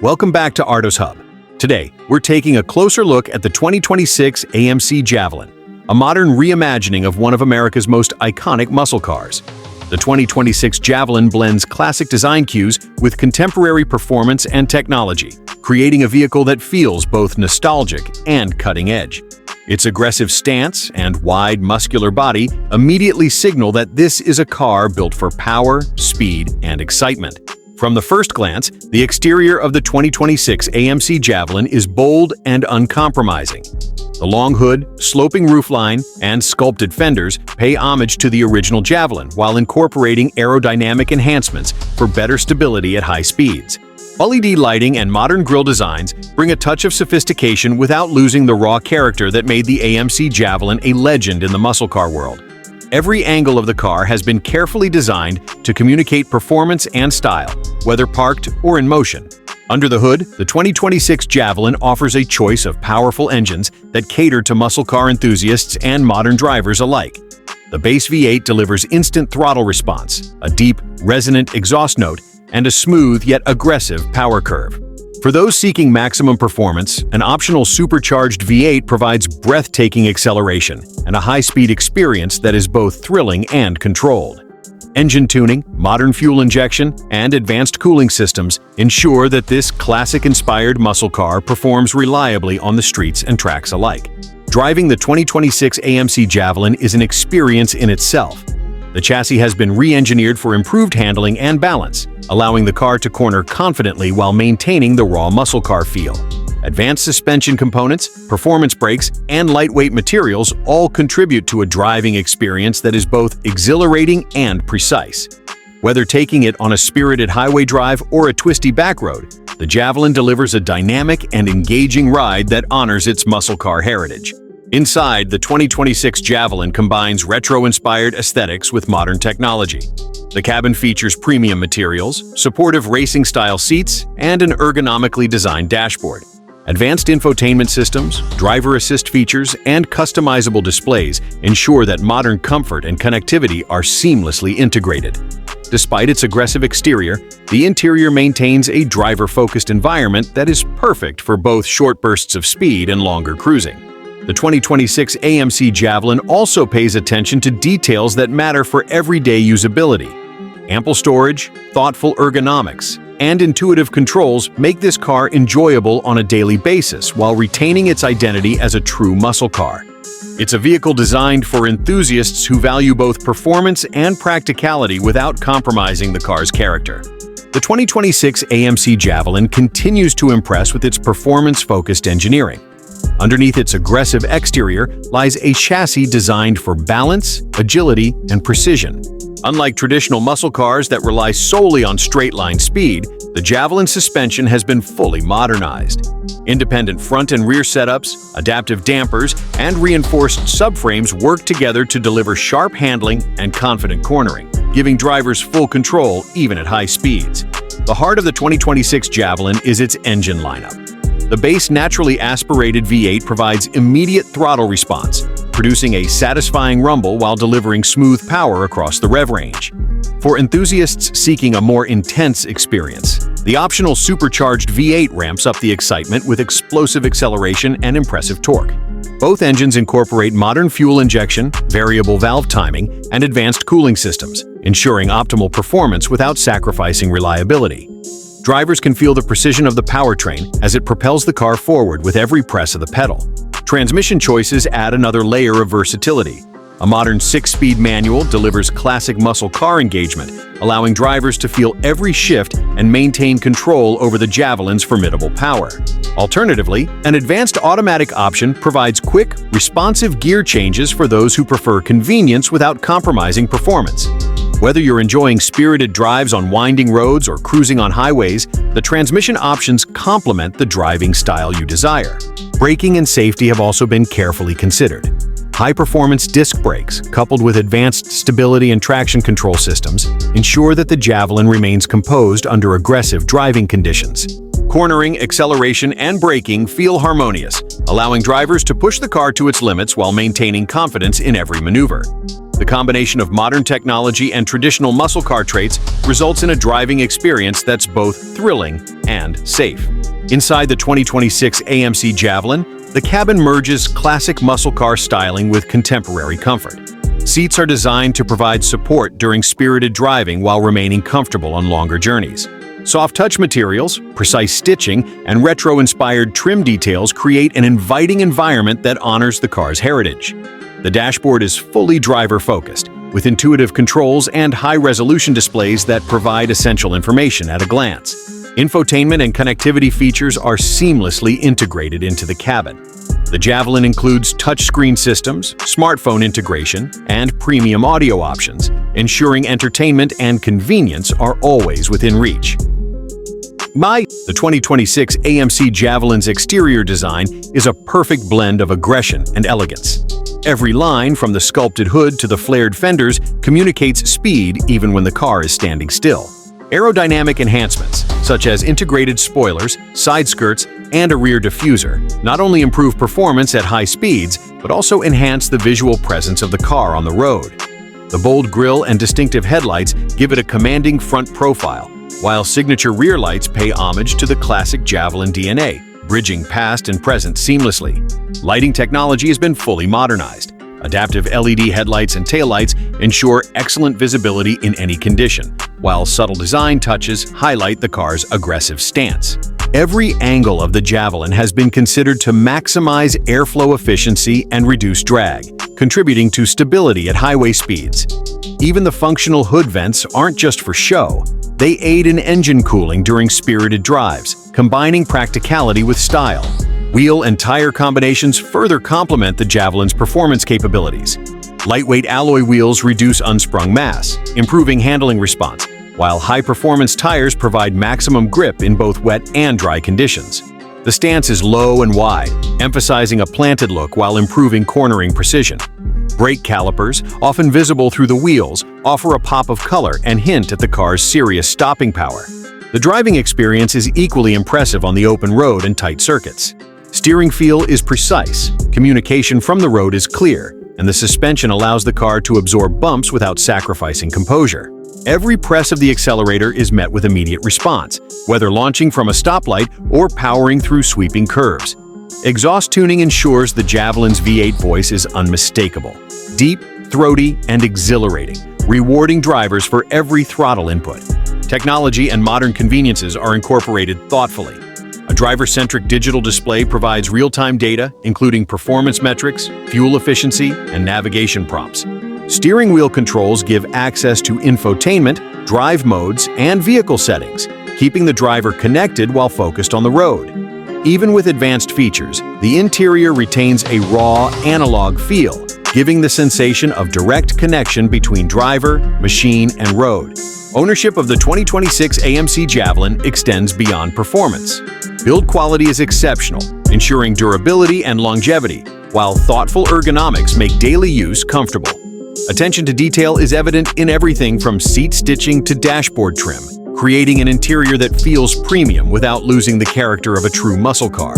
Welcome back to Artos Hub. Today, we're taking a closer look at the 2026 AMC Javelin, a modern reimagining of one of America's most iconic muscle cars. The 2026 Javelin blends classic design cues with contemporary performance and technology, creating a vehicle that feels both nostalgic and cutting-edge. Its aggressive stance and wide, muscular body immediately signal that this is a car built for power, speed, and excitement. From the first glance, the exterior of the 2026 AMC Javelin is bold and uncompromising. The long hood, sloping roofline, and sculpted fenders pay homage to the original Javelin while incorporating aerodynamic enhancements for better stability at high speeds. LED lighting and modern grille designs bring a touch of sophistication without losing the raw character that made the AMC Javelin a legend in the muscle car world. Every angle of the car has been carefully designed to communicate performance and style, whether parked or in motion. Under the hood, the 2026 Javelin offers a choice of powerful engines that cater to muscle car enthusiasts and modern drivers alike. The base V8 delivers instant throttle response, a deep, resonant exhaust note, and a smooth yet aggressive power curve. For those seeking maximum performance, an optional supercharged V8 provides breathtaking acceleration and a high-speed experience that is both thrilling and controlled. Engine tuning, modern fuel injection, and advanced cooling systems ensure that this classic-inspired muscle car performs reliably on the streets and tracks alike. Driving the 2026 AMC Javelin is an experience in itself. The chassis has been re-engineered for improved handling and balance, allowing the car to corner confidently while maintaining the raw muscle car feel. Advanced suspension components, performance brakes, and lightweight materials all contribute to a driving experience that is both exhilarating and precise. Whether taking it on a spirited highway drive or a twisty back road, the Javelin delivers a dynamic and engaging ride that honors its muscle car heritage. Inside, the 2026 Javelin combines retro-inspired aesthetics with modern technology. The cabin features premium materials, supportive racing-style seats, and an ergonomically designed dashboard. Advanced infotainment systems, driver assist features, and customizable displays ensure that modern comfort and connectivity are seamlessly integrated. Despite its aggressive exterior, the interior maintains a driver-focused environment that is perfect for both short bursts of speed and longer cruising. The 2026 AMC Javelin also pays attention to details that matter for everyday usability. Ample storage, thoughtful ergonomics, and intuitive controls make this car enjoyable on a daily basis while retaining its identity as a true muscle car. It's a vehicle designed for enthusiasts who value both performance and practicality without compromising the car's character. The 2026 AMC Javelin continues to impress with its performance-focused engineering. Underneath its aggressive exterior lies a chassis designed for balance, agility, and precision. Unlike traditional muscle cars that rely solely on straight-line speed, the Javelin suspension has been fully modernized. Independent front and rear setups, adaptive dampers, and reinforced subframes work together to deliver sharp handling and confident cornering, giving drivers full control even at high speeds. The heart of the 2026 Javelin is its engine lineup. The base naturally aspirated V8 provides immediate throttle response, producing a satisfying rumble while delivering smooth power across the rev range. For enthusiasts seeking a more intense experience, the optional supercharged V8 ramps up the excitement with explosive acceleration and impressive torque. Both engines incorporate modern fuel injection, variable valve timing, and advanced cooling systems, ensuring optimal performance without sacrificing reliability. Drivers can feel the precision of the powertrain as it propels the car forward with every press of the pedal. Transmission choices add another layer of versatility. A modern 6-speed manual delivers classic muscle car engagement, allowing drivers to feel every shift and maintain control over the Javelin's formidable power. Alternatively, an advanced automatic option provides quick, responsive gear changes for those who prefer convenience without compromising performance. Whether you're enjoying spirited drives on winding roads or cruising on highways, the transmission options complement the driving style you desire. Braking and safety have also been carefully considered. High-performance disc brakes, coupled with advanced stability and traction control systems, ensure that the Javelin remains composed under aggressive driving conditions. Cornering, acceleration, and braking feel harmonious, allowing drivers to push the car to its limits while maintaining confidence in every maneuver. The combination of modern technology and traditional muscle car traits results in a driving experience that's both thrilling and safe. Inside the 2026 AMC Javelin, the cabin merges classic muscle car styling with contemporary comfort. Seats are designed to provide support during spirited driving while remaining comfortable on longer journeys. Soft touch materials, precise stitching, and retro-inspired trim details create an inviting environment that honors the car's heritage. The dashboard is fully driver-focused, with intuitive controls and high-resolution displays that provide essential information at a glance. Infotainment and connectivity features are seamlessly integrated into the cabin. The Javelin includes touchscreen systems, smartphone integration, and premium audio options, ensuring entertainment and convenience are always within reach. The 2026 AMC Javelin's exterior design is a perfect blend of aggression and elegance. Every line, from the sculpted hood to the flared fenders, communicates speed even when the car is standing still. Aerodynamic enhancements, such as integrated spoilers, side skirts, and a rear diffuser, not only improve performance at high speeds, but also enhance the visual presence of the car on the road. The bold grille and distinctive headlights give it a commanding front profile, while signature rear lights pay homage to the classic Javelin DNA, bridging past and present seamlessly. Lighting technology has been fully modernized. Adaptive LED headlights and taillights ensure excellent visibility in any condition, while subtle design touches highlight the car's aggressive stance. Every angle of the Javelin has been considered to maximize airflow efficiency and reduce drag, contributing to stability at highway speeds. Even the functional hood vents aren't just for show. They aid in engine cooling during spirited drives, combining practicality with style. Wheel and tire combinations further complement the Javelin's performance capabilities. Lightweight alloy wheels reduce unsprung mass, improving handling response, while high-performance tires provide maximum grip in both wet and dry conditions. The stance is low and wide, emphasizing a planted look while improving cornering precision. Brake calipers, often visible through the wheels, offer a pop of color and hint at the car's serious stopping power. The driving experience is equally impressive on the open road and tight circuits. Steering feel is precise, communication from the road is clear, and the suspension allows the car to absorb bumps without sacrificing composure. Every press of the accelerator is met with immediate response, whether launching from a stoplight or powering through sweeping curves. Exhaust tuning ensures the Javelin's V8 voice is unmistakable, deep, throaty, and exhilarating, rewarding drivers for every throttle input. Technology and modern conveniences are incorporated thoughtfully. A driver-centric digital display provides real-time data, including performance metrics, fuel efficiency, and navigation prompts. Steering wheel controls give access to infotainment, drive modes, and vehicle settings, keeping the driver connected while focused on the road. Even with advanced features, the interior retains a raw, analog feel, giving the sensation of direct connection between driver, machine, and road. Ownership of the 2026 AMC Javelin extends beyond performance. Build quality is exceptional, ensuring durability and longevity, while thoughtful ergonomics make daily use comfortable. Attention to detail is evident in everything from seat stitching to dashboard trim, creating an interior that feels premium without losing the character of a true muscle car.